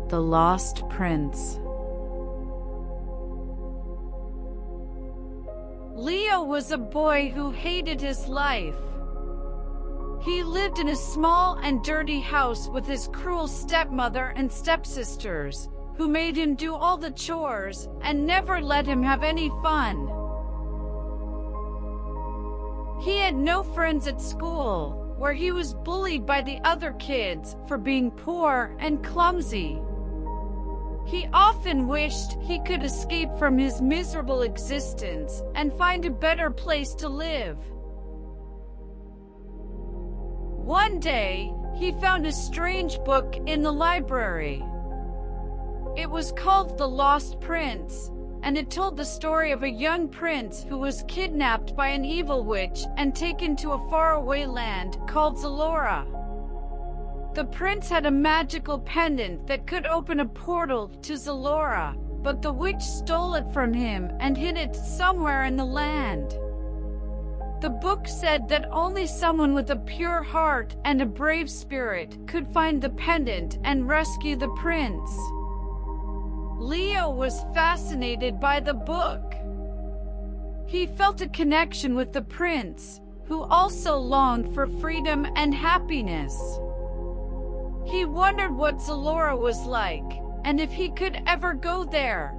The Lost Prince. Leo was a boy who hated his life. He lived in a small and dirty house with his cruel stepmother and stepsisters, who made him do all the chores and never let him have any fun. He had no friends at school, where he was bullied by the other kids for being poor and clumsy. He often wished he could escape from his miserable existence and find a better place to live. One day, he found a strange book in the library. It was called The Lost Prince, and it told the story of a young prince who was kidnapped by an evil witch and taken to a faraway land called Zalora. The prince had a magical pendant that could open a portal to Zalora, but the witch stole it from him and hid it somewhere in the land. The book said that only someone with a pure heart and a brave spirit could find the pendant and rescue the prince. Leo was fascinated by the book. He felt a connection with the prince, who also longed for freedom and happiness. He wondered what Zalora was like, and if he could ever go there.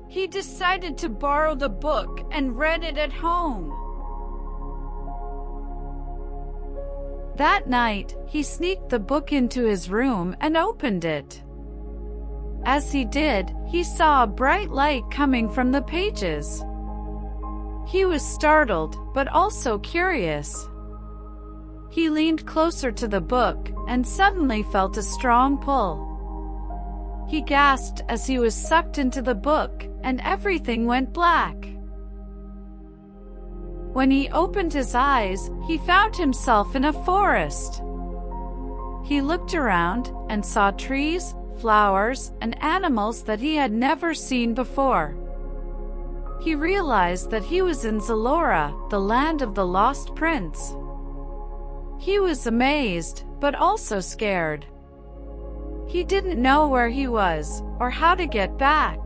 He decided to borrow the book and read it at home. That night, he sneaked the book into his room and opened it. As he did, he saw a bright light coming from the pages. He was startled, but also curious. He leaned closer to the book and suddenly felt a strong pull. He gasped as he was sucked into the book, and everything went black. When he opened his eyes, he found himself in a forest. He looked around and saw trees, flowers, and animals that he had never seen before. He realized that he was in Zalora, the land of the lost prince. He was amazed, but also scared. He didn't know where he was, or how to get back.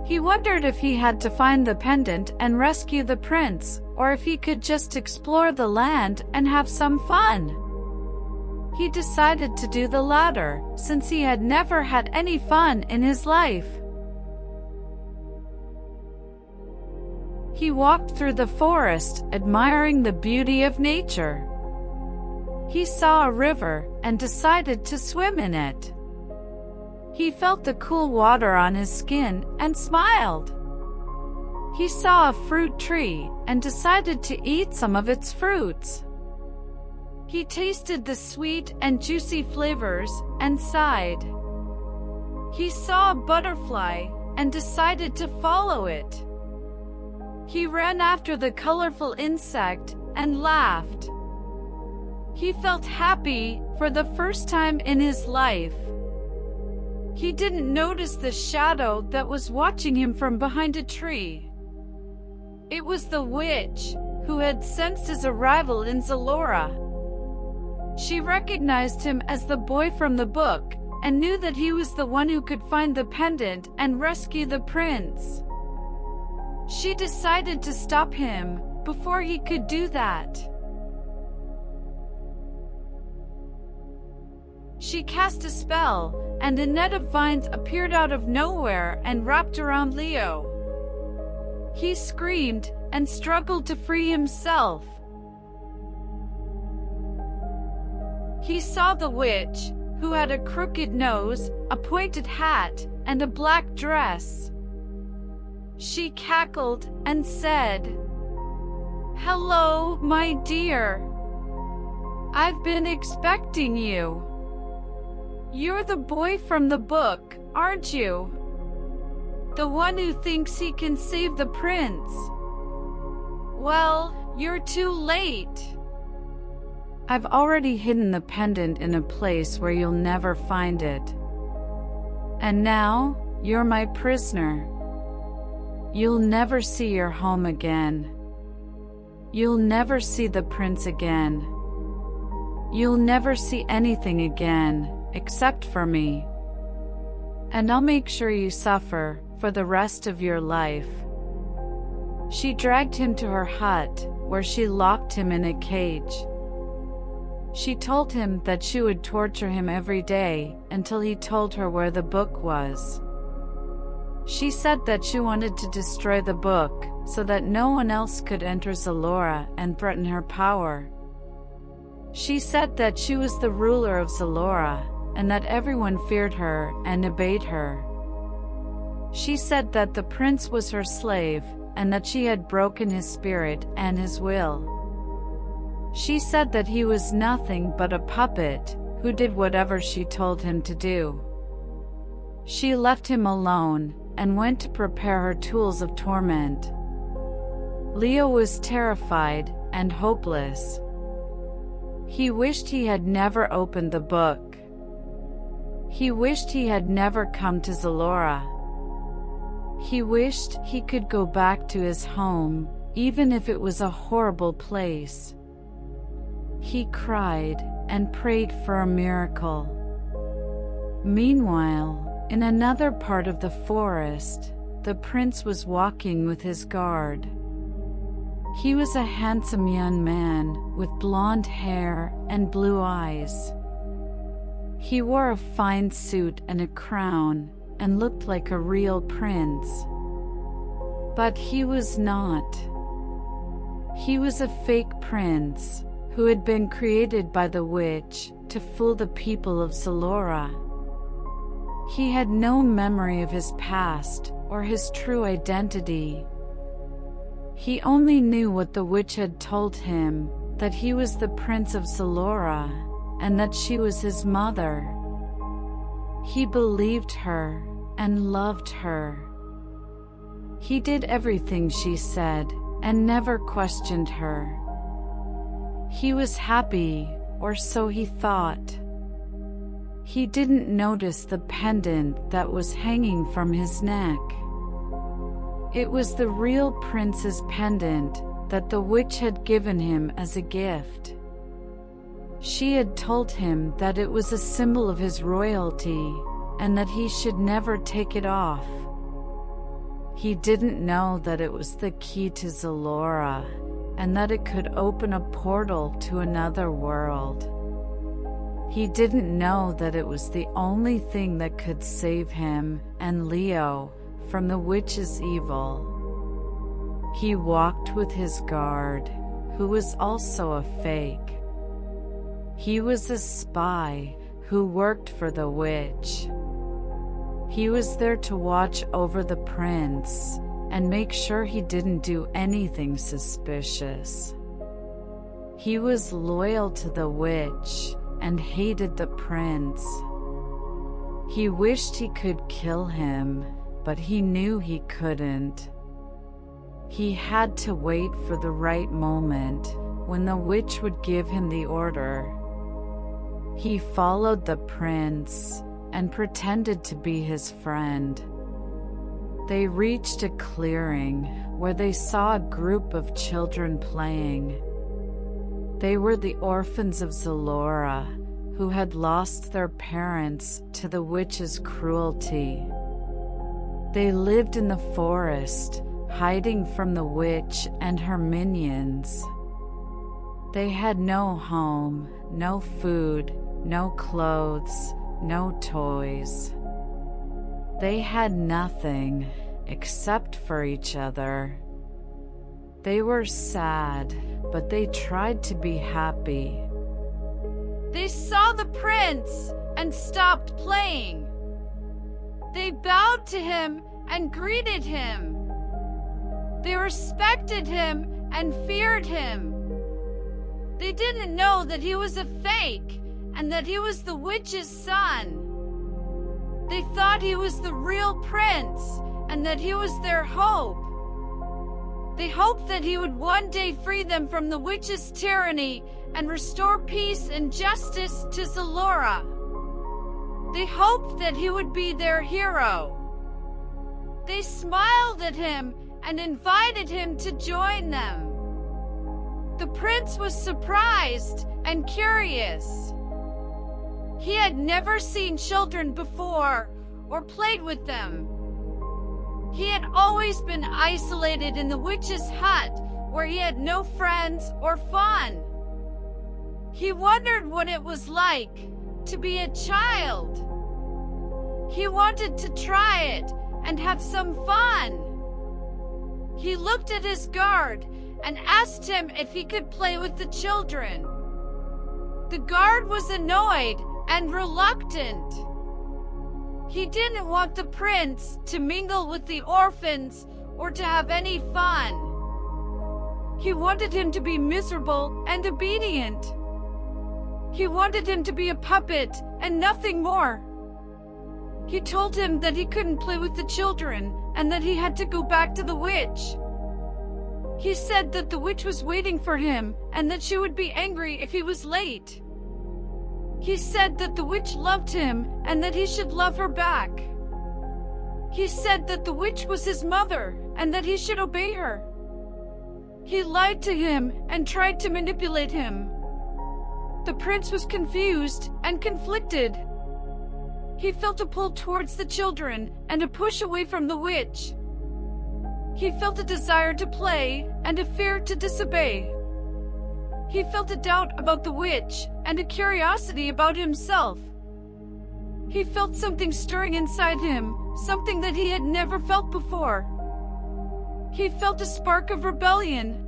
He wondered if he had to find the pendant and rescue the prince, or if he could just explore the land and have some fun. He decided to do the latter, since he had never had any fun in his life. He walked through the forest, admiring the beauty of nature. He saw a river and decided to swim in it. He felt the cool water on his skin and smiled. He saw a fruit tree and decided to eat some of its fruits. He tasted the sweet and juicy flavors and sighed. He saw a butterfly and decided to follow it. He ran after the colorful insect and laughed. He felt happy for the first time in his life. He didn't notice the shadow that was watching him from behind a tree. It was the witch, who had sensed his arrival in Zalora. She recognized him as the boy from the book, and knew that he was the one who could find the pendant and rescue the prince. She decided to stop him before he could do that. She cast a spell, and a net of vines appeared out of nowhere and wrapped around Leo. He screamed and struggled to free himself. He saw the witch, who had a crooked nose, a pointed hat, and a black dress. She cackled and said, "Hello, my dear. I've been expecting you. You're the boy from the book, aren't you? The one who thinks he can save the prince. Well, you're too late. I've already hidden the pendant in a place where you'll never find it. And now, you're my prisoner. You'll never see your home again. You'll never see the prince again. You'll never see anything again. except for me. And I'll make sure you suffer for the rest of your life." She dragged him to her hut, where she locked him in a cage. She told him that she would torture him every day until he told her where the book was. She said that she wanted to destroy the book so that no one else could enter Zalora and threaten her power. She said that she was the ruler of Zalora and that everyone feared her and obeyed her. She said that the prince was her slave and that she had broken his spirit and his will. She said that he was nothing but a puppet who did whatever she told him to do. She left him alone and went to prepare her tools of torment. Leo was terrified and hopeless. He wished he had never opened the book. He wished he had never come to Zalora. He wished he could go back to his home, even if it was a horrible place. He cried and prayed for a miracle. Meanwhile, in another part of the forest, the prince was walking with his guard. He was a handsome young man with blonde hair and blue eyes. He wore a fine suit and a crown and looked like a real prince. But he was not. He was a fake prince who had been created by the witch to fool the people of Zalora. He had no memory of his past or his true identity. He only knew what the witch had told him, that he was the prince of Zalora, and that she was his mother. He believed her and loved her. He did everything she said and never questioned her. He was happy, or so he thought. He didn't notice the pendant that was hanging from his neck. It was the real prince's pendant that the witch had given him as a gift. She had told him that it was a symbol of his royalty and that he should never take it off. He didn't know that it was the key to Zalora and that it could open a portal to another world. He didn't know that it was the only thing that could save him and Leo from the witch's evil. He walked with his guard, who was also a fake. He was a spy who worked for the witch. He was there to watch over the prince and make sure he didn't do anything suspicious. He was loyal to the witch and hated the prince. He wished he could kill him, but he knew he couldn't. He had to wait for the right moment when the witch would give him the order. He followed the prince and pretended to be his friend. They reached a clearing where they saw a group of children playing. They were the orphans of Zalora, who had lost their parents to the witch's cruelty. They lived in the forest, hiding from the witch and her minions. They had no home, no food, no clothes, no toys. They had nothing except for each other. They were sad, but they tried to be happy. They saw the prince and stopped playing. They bowed to him and greeted him. They respected him and feared him. They didn't know that he was a fake and that he was the witch's son. They thought he was the real prince and that he was their hope. They hoped that he would one day free them from the witch's tyranny and restore peace and justice to Zalora. They hoped that he would be their hero. They smiled at him and invited him to join them. The prince was surprised and curious. He had never seen children before or played with them. He had always been isolated in the witch's hut, where he had no friends or fun. He wondered what it was like to be a child. He wanted to try it and have some fun. He looked at his guard and asked him if he could play with the children. The guard was annoyed and reluctant. He didn't want the prince to mingle with the orphans or to have any fun. He wanted him to be miserable and obedient. He wanted him to be a puppet and nothing more. He told him that he couldn't play with the children and that he had to go back to the witch. He said that the witch was waiting for him and that she would be angry if he was late. He said that the witch loved him and that he should love her back. He said that the witch was his mother and that he should obey her. He lied to him and tried to manipulate him. The prince was confused and conflicted. He felt a pull towards the children and a push away from the witch. He felt a desire to play and a fear to disobey. He felt a doubt about the witch and a curiosity about himself. He felt something stirring inside him, something that he had never felt before. He felt a spark of rebellion.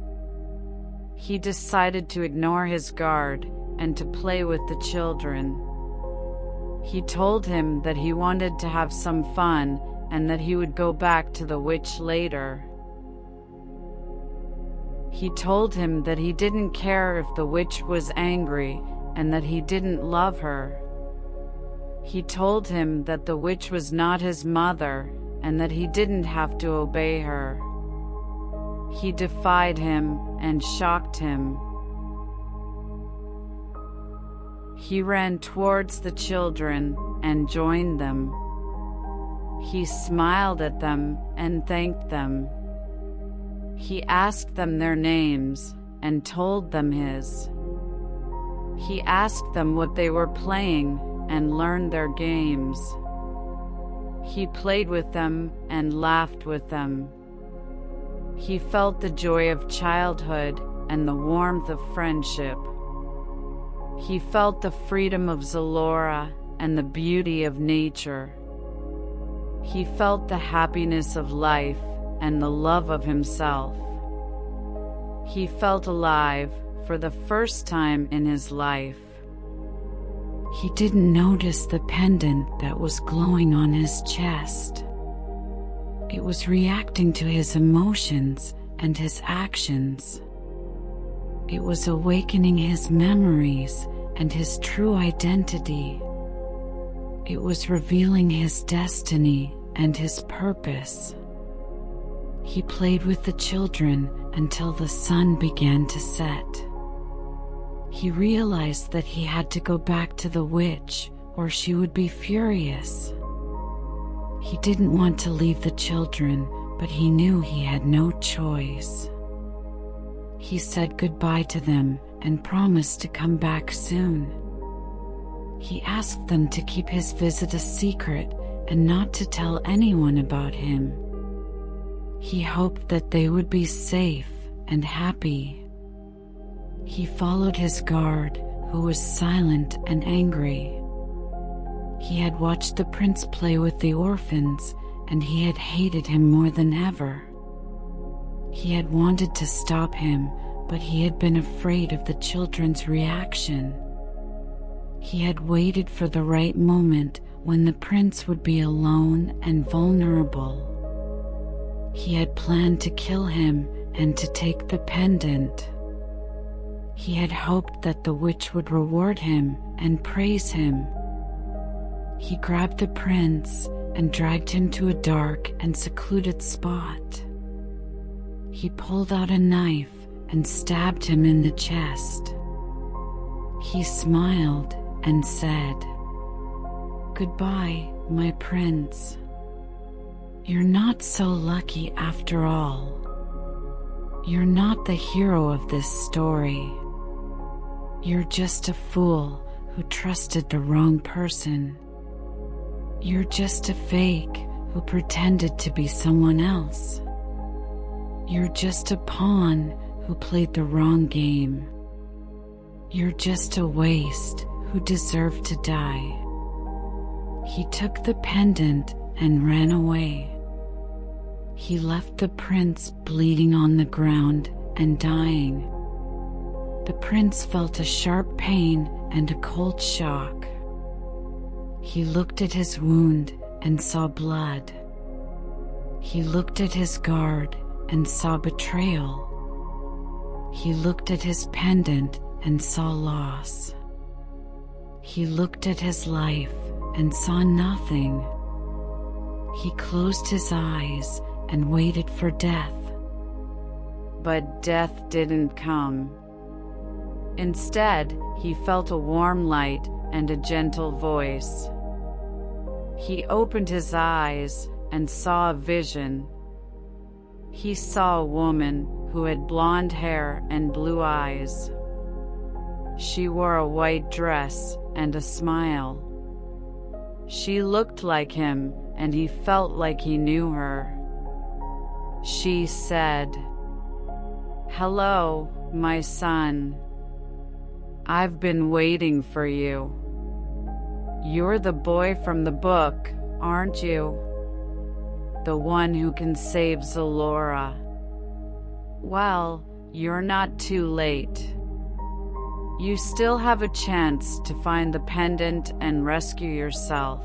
He decided to ignore his guard and to play with the children. He told him that he wanted to have some fun and that he would go back to the witch later. He told him that he didn't care if the witch was angry and that he didn't love her. He told him that the witch was not his mother and that he didn't have to obey her. He defied him and shocked him. He ran towards the children and joined them. He smiled at them and thanked them. He asked them their names and told them his. He asked them what they were playing and learned their games. He played with them and laughed with them. He felt the joy of childhood and the warmth of friendship. He felt the freedom of Zalora and the beauty of nature. He felt the happiness of life and the love of himself. He felt alive for the first time in his life. He didn't notice the pendant that was glowing on his chest. It was reacting to his emotions and his actions. It was awakening his memories and his true identity. It was revealing his destiny and his purpose. He played with the children until the sun began to set. He realized that he had to go back to the witch or she would be furious. He didn't want to leave the children, but he knew he had no choice. He said goodbye to them and promised to come back soon. He asked them to keep his visit a secret and not to tell anyone about him. He hoped that they would be safe and happy. He followed his guard, who was silent and angry. He had watched the prince play with the orphans, and he had hated him more than ever. He had wanted to stop him, but he had been afraid of the children's reaction. He had waited for the right moment when the prince would be alone and vulnerable. He had planned to kill him and to take the pendant. He had hoped that the witch would reward him and praise him. He grabbed the prince and dragged him to a dark and secluded spot. He pulled out a knife and stabbed him in the chest. He smiled and said, "Goodbye, my prince. You're not so lucky after all. You're not the hero of this story. You're just a fool who trusted the wrong person. You're just a fake who pretended to be someone else. You're just a pawn who played the wrong game. You're just a waste who deserved to die. He took the pendant and ran away. He left the prince bleeding on the ground and dying. The prince felt a sharp pain and a cold shock. He looked at his wound and saw blood. He looked at his guard and saw betrayal. He looked at his pendant and saw loss. He looked at his life and saw nothing. He closed his eyes and waited for death. But death didn't come. Instead, he felt a warm light and a gentle voice. He opened his eyes and saw a vision. He saw a woman who had blonde hair and blue eyes. She wore a white dress and a smile. She looked like him, and he felt like he knew her. She said, "Hello, my son. I've been waiting for you. You're the boy from the book, aren't you? The one who can save Zalora. Well, you're not too late. You still have a chance to find the pendant and rescue yourself.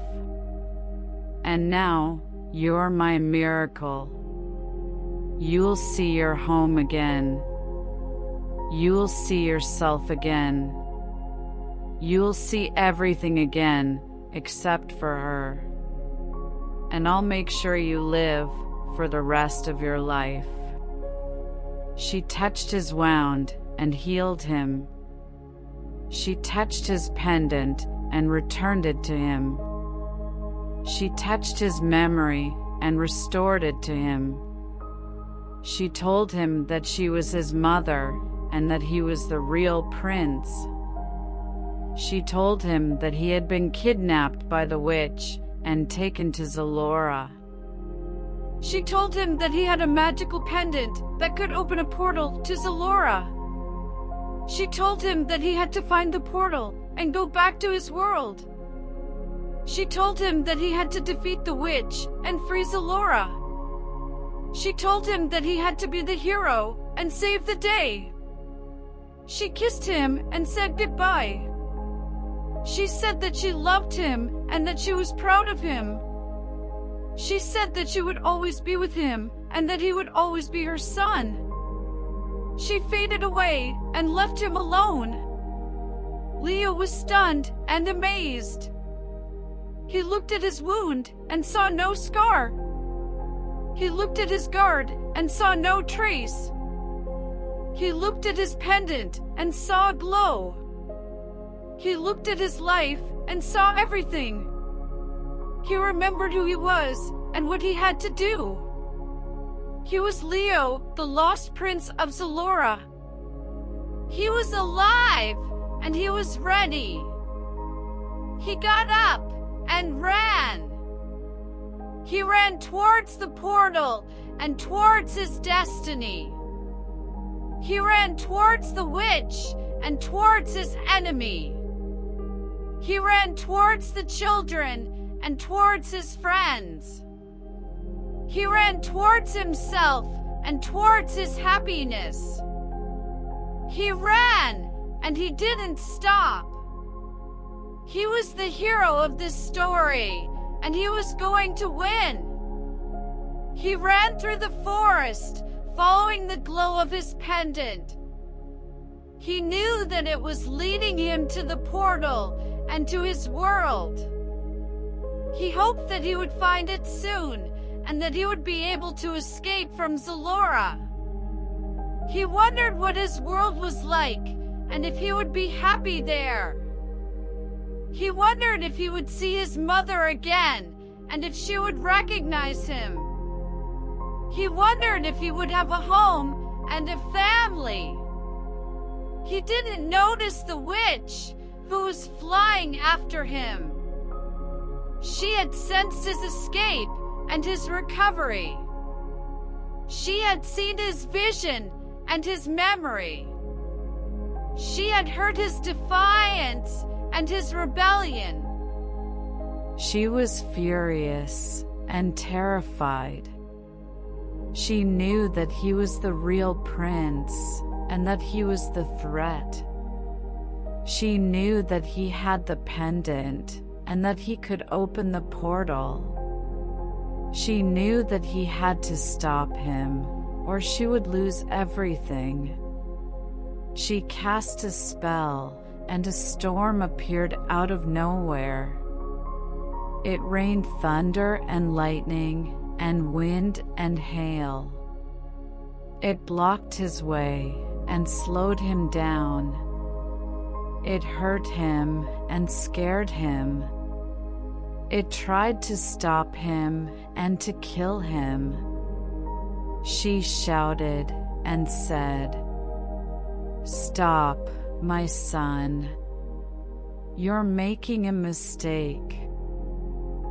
And now, you're my miracle. You'll see your home again. You'll see yourself again. You'll see everything again, except for her. And I'll make sure you live for the rest of your life." She touched his wound and healed him. She touched his pendant and returned it to him. She touched his memory and restored it to him. She told him that she was his mother and that he was the real prince. She told him that he had been kidnapped by the witch and taken to Zalora. She told him that he had a magical pendant that could open a portal to Zalora. She told him that he had to find the portal and go back to his world. She told him that he had to defeat the witch and free Zalora. She told him that he had to be the hero and save the day. She kissed him and said goodbye. She said that she loved him and that she was proud of him. She said that she would always be with him and that he would always be her son. She faded away and left him alone. Leo was stunned and amazed. He looked at his wound and saw no scar. He looked at his guard and saw no trace. He looked at his pendant and saw a glow. He looked at his life and saw everything. He remembered who he was and what he had to do. He was Leo, the lost prince of Zalora. He was alive and he was ready. He got up and ran. He ran towards the portal and towards his destiny. He ran towards the witch and towards his enemy. He ran towards the children and towards his friends. He ran towards himself and towards his happiness. He ran and he didn't stop. He was the hero of this story and he was going to win. He ran through the forest, following the glow of his pendant. He knew that it was leading him to the portal and to his world. He hoped that he would find it soon and that he would be able to escape from Zalora. He wondered what his world was like and if he would be happy there. He wondered if he would see his mother again and if she would recognize him. He wondered if he would have a home and a family. He didn't notice the witch, who was flying after him. She had sensed his escape and his recovery. She had seen his vision and his memory. She had heard his defiance and his rebellion. She was furious and terrified. She knew that he was the real prince and that he was the threat. She knew that he had the pendant and that he could open the portal. She knew that he had to stop him, or she would lose everything. She cast a spell, and a storm appeared out of nowhere. It rained thunder and lightning, and wind and hail. It blocked his way and slowed him down. It hurt him and scared him. It tried to stop him and to kill him. She shouted and said, "Stop, my son. You're making a mistake.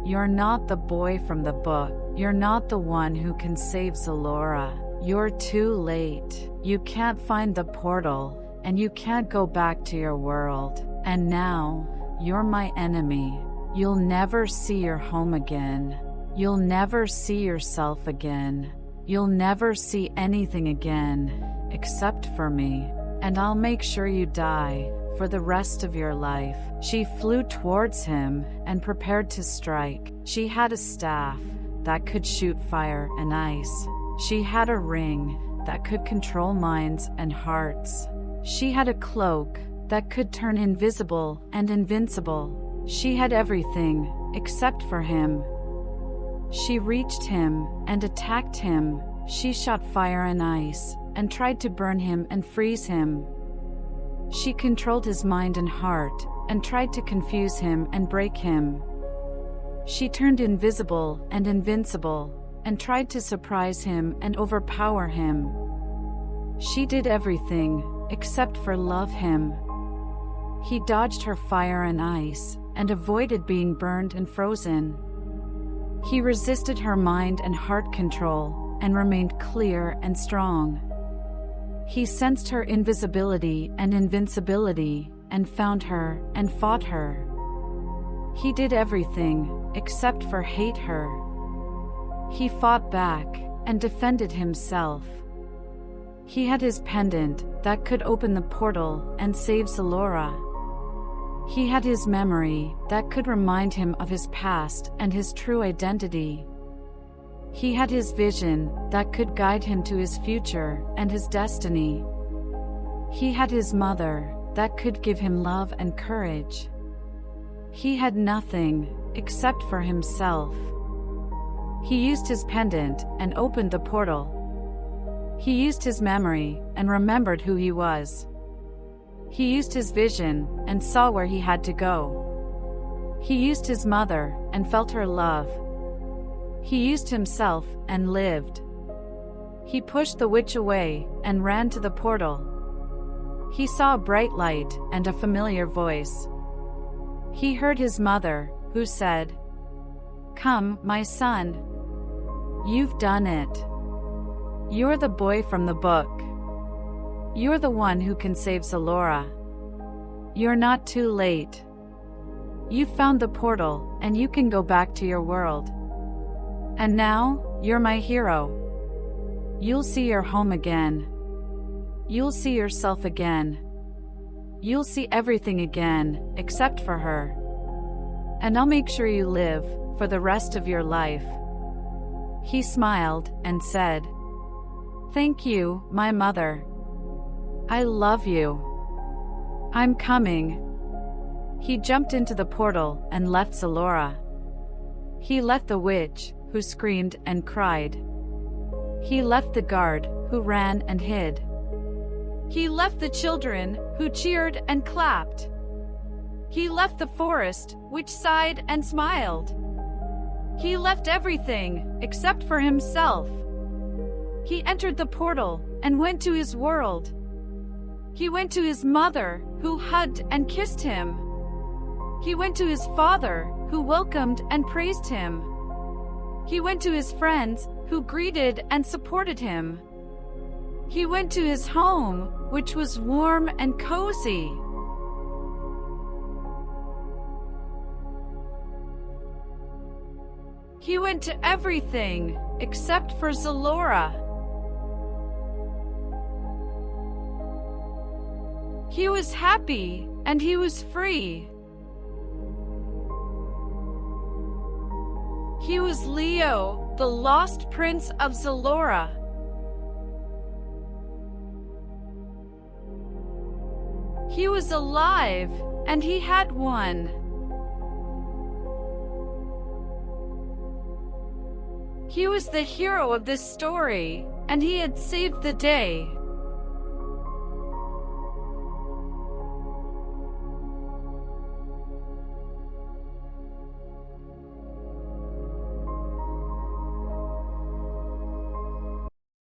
You're not the boy from the book. You're not the one who can save Zalora. You're too late. You can't find the portal, and you can't go back to your world. And now, you're my enemy. You'll never see your home again. You'll never see yourself again. You'll never see anything again, except for me. And I'll make sure you die for the rest of your life." She flew towards him and prepared to strike. She had a staff that could shoot fire and ice. She had a ring that could control minds and hearts. She had a cloak that could turn invisible and invincible. She had everything except for him. She reached him and attacked him. She shot fire and ice and tried to burn him and freeze him. She controlled his mind and heart and tried to confuse him and break him. She turned invisible and invincible and tried to surprise him and overpower him. She did everything except for love him. He dodged her fire and ice and avoided being burned and frozen. He resisted her mind and heart control and remained clear and strong. He sensed her invisibility and invincibility and found her and fought her. He did everything except for hate her. He fought back and defended himself. He had his pendant that could open the portal and save Zalora. He had his memory that could remind him of his past and his true identity. He had his vision that could guide him to his future and his destiny. He had his mother that could give him love and courage. He had nothing except for himself. He used his pendant and opened the portal. He used his memory and remembered who he was. He used his vision and saw where he had to go. He used his mother and felt her love. He used himself and lived. He pushed the witch away and ran to the portal. He saw a bright light and a familiar voice. He heard his mother, who said, "Come, my son. You've done it. You're the boy from the book. You're the one who can save Zalora. You're not too late. You found the portal, and you can go back to your world. And now, you're my hero. You'll see your home again. You'll see yourself again. You'll see everything again, except for her. And I'll make sure you live for the rest of your life." He smiled and said, "Thank you, my mother. I love you. I'm coming." He jumped into the portal and left Zalora. He left the witch, who screamed and cried. He left the guard, who ran and hid. He left the children, who cheered and clapped. He left the forest, which sighed and smiled. He left everything except for himself. He entered the portal and went to his world. He went to his mother, who hugged and kissed him. He went to his father, who welcomed and praised him. He went to his friends, who greeted and supported him. He went to his home, which was warm and cozy. He went to everything, except for Zalora. He was happy, and he was free. He was Leo, the lost prince of Zalora. He was alive, and he had won. He was the hero of this story, and he had saved the day.